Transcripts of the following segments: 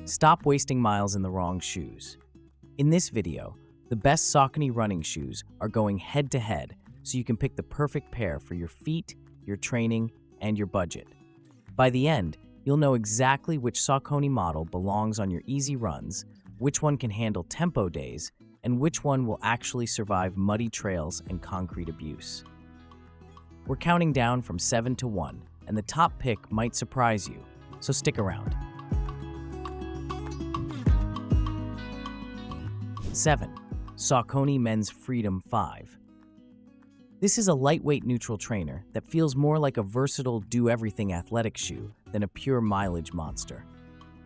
Stop wasting miles in the wrong shoes. In this video, the best Saucony running shoes are going head-to-head so you can pick the perfect pair for your feet, your training, and your budget. By the end, you'll know exactly which Saucony model belongs on your easy runs, which one can handle tempo days, and which one will actually survive muddy trails and concrete abuse. We're counting down from 7 to 1, and the top pick might surprise you, so stick around. 7. Saucony Men's Freedom 5. This is a lightweight neutral trainer that feels more like a versatile do-everything athletic shoe than a pure mileage monster.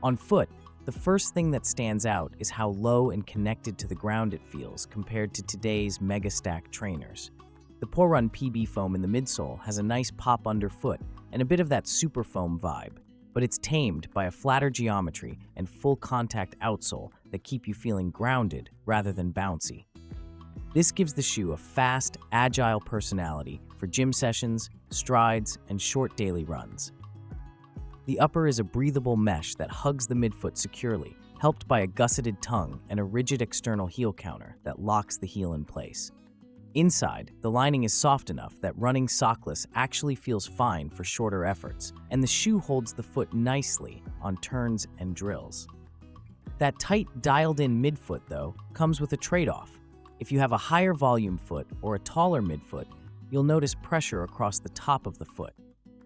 On foot, the first thing that stands out is how low and connected to the ground it feels compared to today's mega-stack trainers. The PWRRUN PB foam in the midsole has a nice pop underfoot and a bit of that super foam vibe, but it's tamed by a flatter geometry and full contact outsole that keep you feeling grounded rather than bouncy. This gives the shoe a fast, agile personality for gym sessions, strides, and short daily runs. The upper is a breathable mesh that hugs the midfoot securely, helped by a gusseted tongue and a rigid external heel counter that locks the heel in place. Inside, the lining is soft enough that running sockless actually feels fine for shorter efforts, and the shoe holds the foot nicely on turns and drills. That tight, dialed-in midfoot, though, comes with a trade-off. If you have a higher volume foot or a taller midfoot, you'll notice pressure across the top of the foot,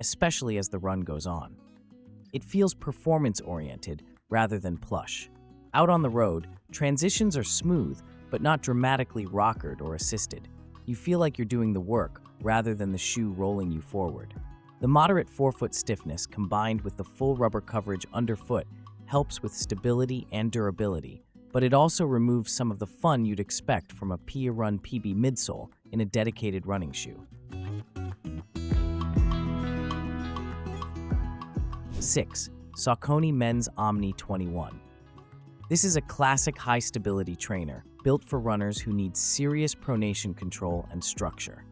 especially as the run goes on. It feels performance-oriented rather than plush. Out on the road, transitions are smooth, but not dramatically rockered or assisted. You feel like you're doing the work rather than the shoe rolling you forward. The moderate forefoot stiffness combined with the full rubber coverage underfoot helps with stability and durability, but it also removes some of the fun you'd expect from a PWRRUN PB midsole in a dedicated running shoe. 6. Saucony Men's Omni 21. This is a classic high-stability trainer built for runners who need serious pronation control and structure.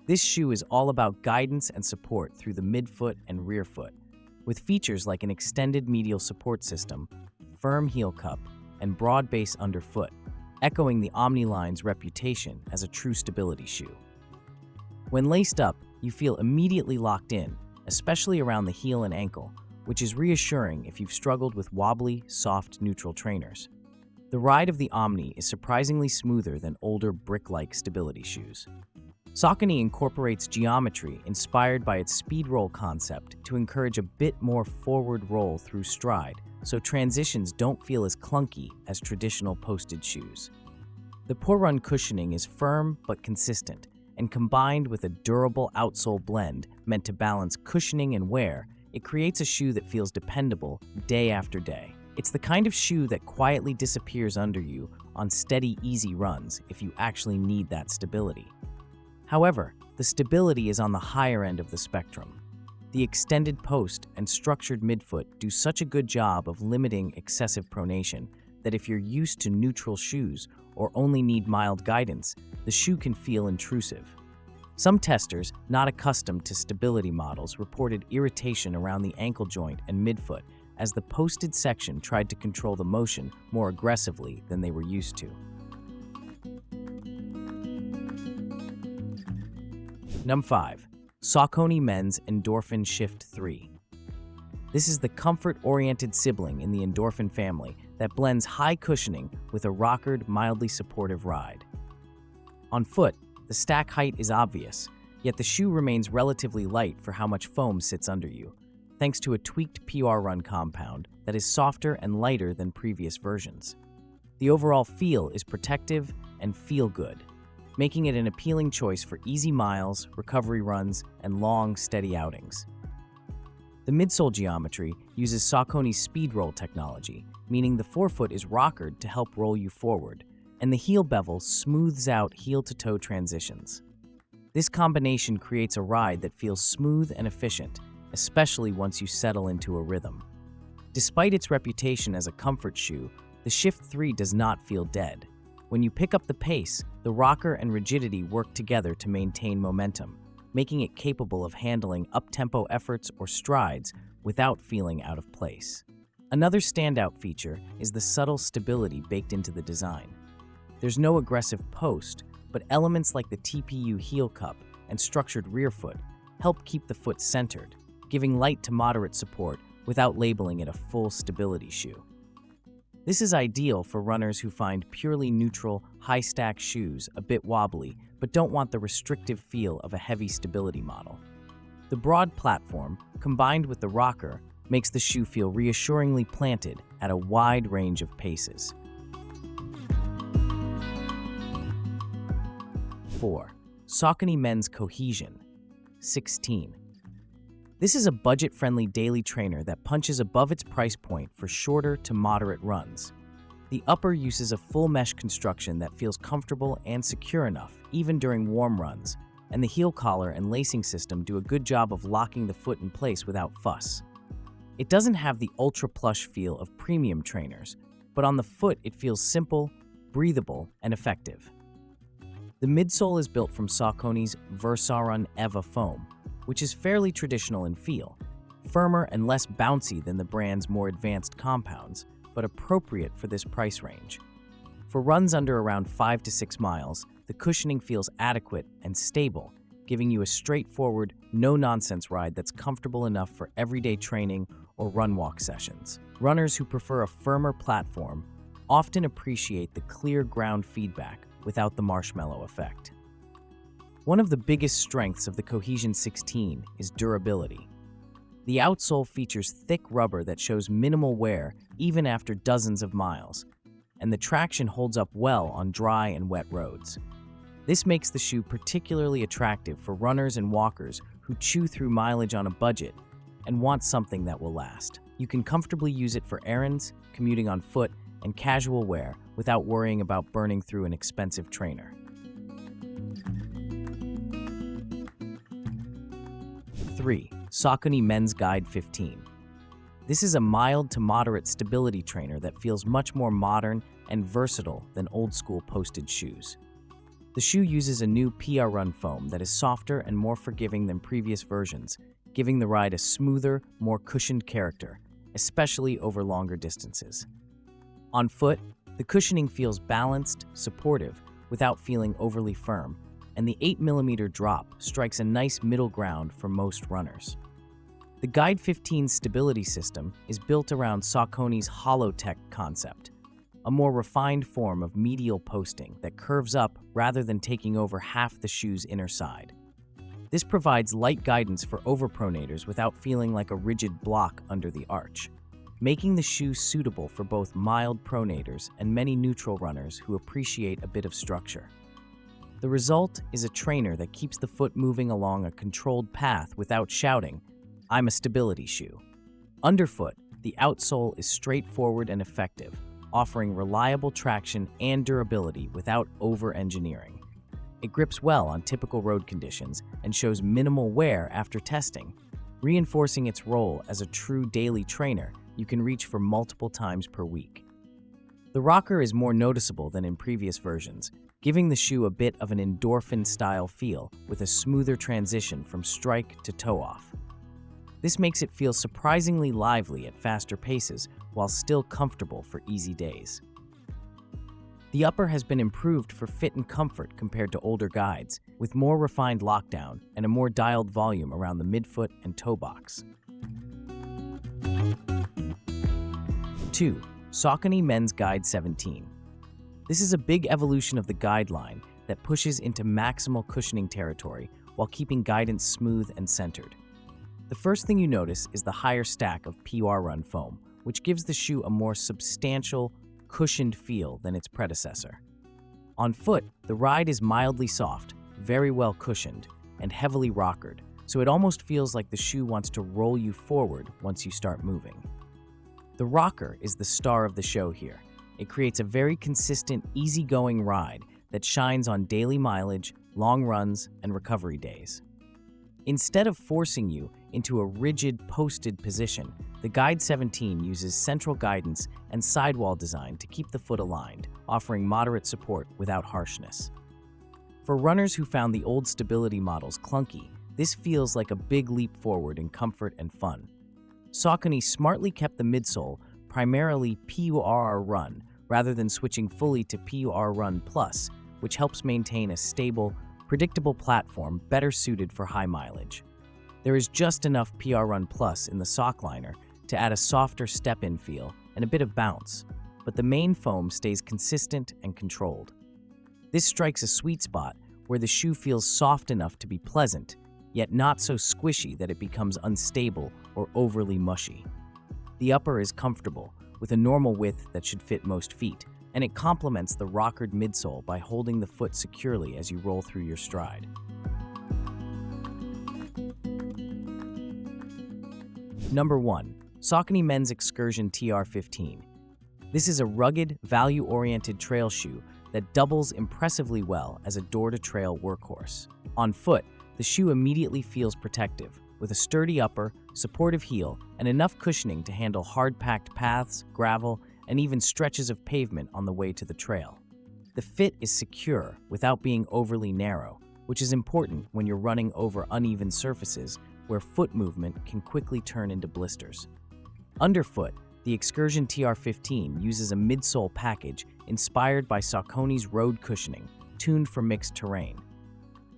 This shoe is all about guidance and support through the midfoot and rear foot, with features like an extended medial support system, firm heel cup, and broad base underfoot, echoing the Omni line's reputation as a true stability shoe. When laced up, you feel immediately locked in, especially around the heel and ankle, which is reassuring if you've struggled with wobbly, soft, neutral trainers. The ride of the Omni is surprisingly smoother than older brick-like stability shoes. Saucony incorporates geometry inspired by its speed roll concept to encourage a bit more forward roll through stride, so transitions don't feel as clunky as traditional posted shoes. The PWRRUN cushioning is firm but consistent, and combined with a durable outsole blend meant to balance cushioning and wear, it creates a shoe that feels dependable day after day. It's the kind of shoe that quietly disappears under you on steady, easy runs if you actually need that stability. However, the stability is on the higher end of the spectrum. The extended post and structured midfoot do such a good job of limiting excessive pronation that if you're used to neutral shoes or only need mild guidance, the shoe can feel intrusive. Some testers, not accustomed to stability models, reported irritation around the ankle joint and midfoot as the posted section tried to control the motion more aggressively than they were used to. Number 5. Saucony Men's Endorphin Shift 3. This is the comfort-oriented sibling in the Endorphin family that blends high cushioning with a rockered, mildly supportive ride. On foot, the stack height is obvious, yet the shoe remains relatively light for how much foam sits under you, thanks to a tweaked PWRRUN compound that is softer and lighter than previous versions. The overall feel is protective and feel-good, making it an appealing choice for easy miles, recovery runs, and long, steady outings. The midsole geometry uses Saucony's speed roll technology, meaning the forefoot is rockered to help roll you forward, and the heel bevel smooths out heel-to-toe transitions. This combination creates a ride that feels smooth and efficient, especially once you settle into a rhythm. Despite its reputation as a comfort shoe, the Shift 3 does not feel dead. When you pick up the pace, the rocker and rigidity work together to maintain momentum, making it capable of handling up-tempo efforts or strides without feeling out of place. Another standout feature is the subtle stability baked into the design. There's no aggressive post, but elements like the TPU heel cup and structured rear foot help keep the foot centered, giving light to moderate support without labeling it a full stability shoe. This is ideal for runners who find purely neutral, high-stack shoes a bit wobbly but don't want the restrictive feel of a heavy stability model. The broad platform, combined with the rocker, makes the shoe feel reassuringly planted at a wide range of paces. 4. Saucony Men's Cohesion 16. This is a budget-friendly daily trainer that punches above its price point for shorter to moderate runs. The upper uses a full mesh construction that feels comfortable and secure enough, even during warm runs, and the heel collar and lacing system do a good job of locking the foot in place without fuss. It doesn't have the ultra-plush feel of premium trainers, but on the foot it feels simple, breathable, and effective. The midsole is built from Saucony's PWRRUN EVA foam, which is fairly traditional in feel, firmer and less bouncy than the brand's more advanced compounds, but appropriate for this price range. For runs under around 5 to 6 miles, the cushioning feels adequate and stable, giving you a straightforward, no-nonsense ride that's comfortable enough for everyday training or run-walk sessions. Runners who prefer a firmer platform often appreciate the clear ground feedback without the marshmallow effect. One of the biggest strengths of the Cohesion 16 is durability. The outsole features thick rubber that shows minimal wear even after dozens of miles, and the traction holds up well on dry and wet roads. This makes the shoe particularly attractive for runners and walkers who chew through mileage on a budget and want something that will last. You can comfortably use it for errands, commuting on foot, and casual wear without worrying about burning through an expensive trainer. 3. Saucony Men's Guide 15. This is a mild to moderate stability trainer that feels much more modern and versatile than old-school posted shoes. The shoe uses a new PWRRUN foam that is softer and more forgiving than previous versions, giving the ride a smoother, more cushioned character, especially over longer distances. On foot, the cushioning feels balanced, supportive, without feeling overly firm, and the 8mm drop strikes a nice middle ground for most runners. The Guide 15 stability system is built around Saucony's Hollow-Tech concept, a more refined form of medial posting that curves up rather than taking over half the shoe's inner side. This provides light guidance for overpronators without feeling like a rigid block under the arch, making the shoe suitable for both mild pronators and many neutral runners who appreciate a bit of structure. The result is a trainer that keeps the foot moving along a controlled path without shouting, "I'm a stability shoe." Underfoot, the outsole is straightforward and effective, offering reliable traction and durability without over-engineering. It grips well on typical road conditions and shows minimal wear after testing, reinforcing its role as a true daily trainer you can reach for multiple times per week. The rocker is more noticeable than in previous versions, giving the shoe a bit of an Endorphin-style feel with a smoother transition from strike to toe-off. This makes it feel surprisingly lively at faster paces while still comfortable for easy days. The upper has been improved for fit and comfort compared to older guides, with more refined lockdown and a more dialed volume around the midfoot and toe box. 2. Saucony Men's Guide 17. This is a big evolution of the guideline that pushes into maximal cushioning territory while keeping guidance smooth and centered. The first thing you notice is the higher stack of PWRRUN foam, which gives the shoe a more substantial, cushioned feel than its predecessor. On foot, the ride is mildly soft, very well cushioned, and heavily rockered, so it almost feels like the shoe wants to roll you forward once you start moving. The rocker is the star of the show here. It creates a very consistent, easygoing ride that shines on daily mileage, long runs, and recovery days. Instead of forcing you into a rigid, posted position, the Guide 17 uses central guidance and sidewall design to keep the foot aligned, offering moderate support without harshness. For runners who found the old stability models clunky, this feels like a big leap forward in comfort and fun. Saucony smartly kept the midsole primarily PWRRRUN rather than switching fully to PWRRUN Plus, which helps maintain a stable, predictable platform better suited for high mileage. There is just enough PWRRUN Plus in the sock liner to add a softer step-in feel and a bit of bounce, but the main foam stays consistent and controlled. This strikes a sweet spot where the shoe feels soft enough to be pleasant, yet not so squishy that it becomes unstable or overly mushy. The upper is comfortable, with a normal width that should fit most feet, and it complements the rockered midsole by holding the foot securely as you roll through your stride. Number 1. Saucony Men's Excursion TR15. This is a rugged, value-oriented trail shoe that doubles impressively well as a door-to-trail workhorse. On foot, the shoe immediately feels protective, with a sturdy upper, supportive heel, and enough cushioning to handle hard-packed paths, gravel, and even stretches of pavement on the way to the trail. The fit is secure without being overly narrow, which is important when you're running over uneven surfaces where foot movement can quickly turn into blisters. Underfoot, the Excursion TR15 uses a midsole package inspired by Saucony's road cushioning, tuned for mixed terrain.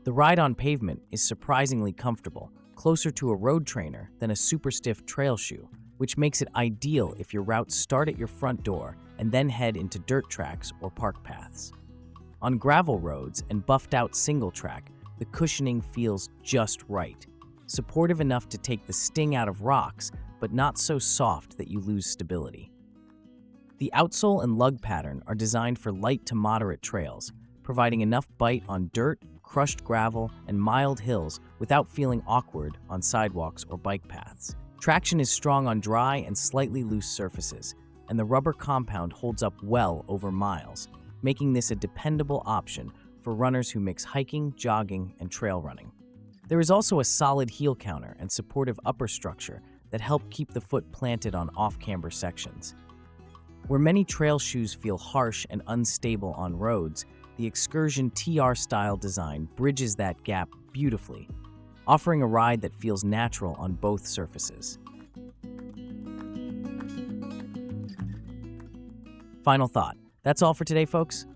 The ride on pavement is surprisingly comfortable, closer to a road trainer than a super stiff trail shoe, which makes it ideal if your routes start at your front door and then head into dirt tracks or park paths. On gravel roads and buffed-out single track, the cushioning feels just right, supportive enough to take the sting out of rocks, but not so soft that you lose stability. The outsole and lug pattern are designed for light to moderate trails, providing enough bite on dirt, crushed gravel, and mild hills without feeling awkward on sidewalks or bike paths. Traction is strong on dry and slightly loose surfaces, and the rubber compound holds up well over miles, making this a dependable option for runners who mix hiking, jogging, and trail running. There is also a solid heel counter and supportive upper structure that help keep the foot planted on off-camber sections. Where many trail shoes feel harsh and unstable on roads, the Excursion TR-style design bridges that gap beautifully, offering a ride that feels natural on both surfaces. Final thought. That's all for today, folks.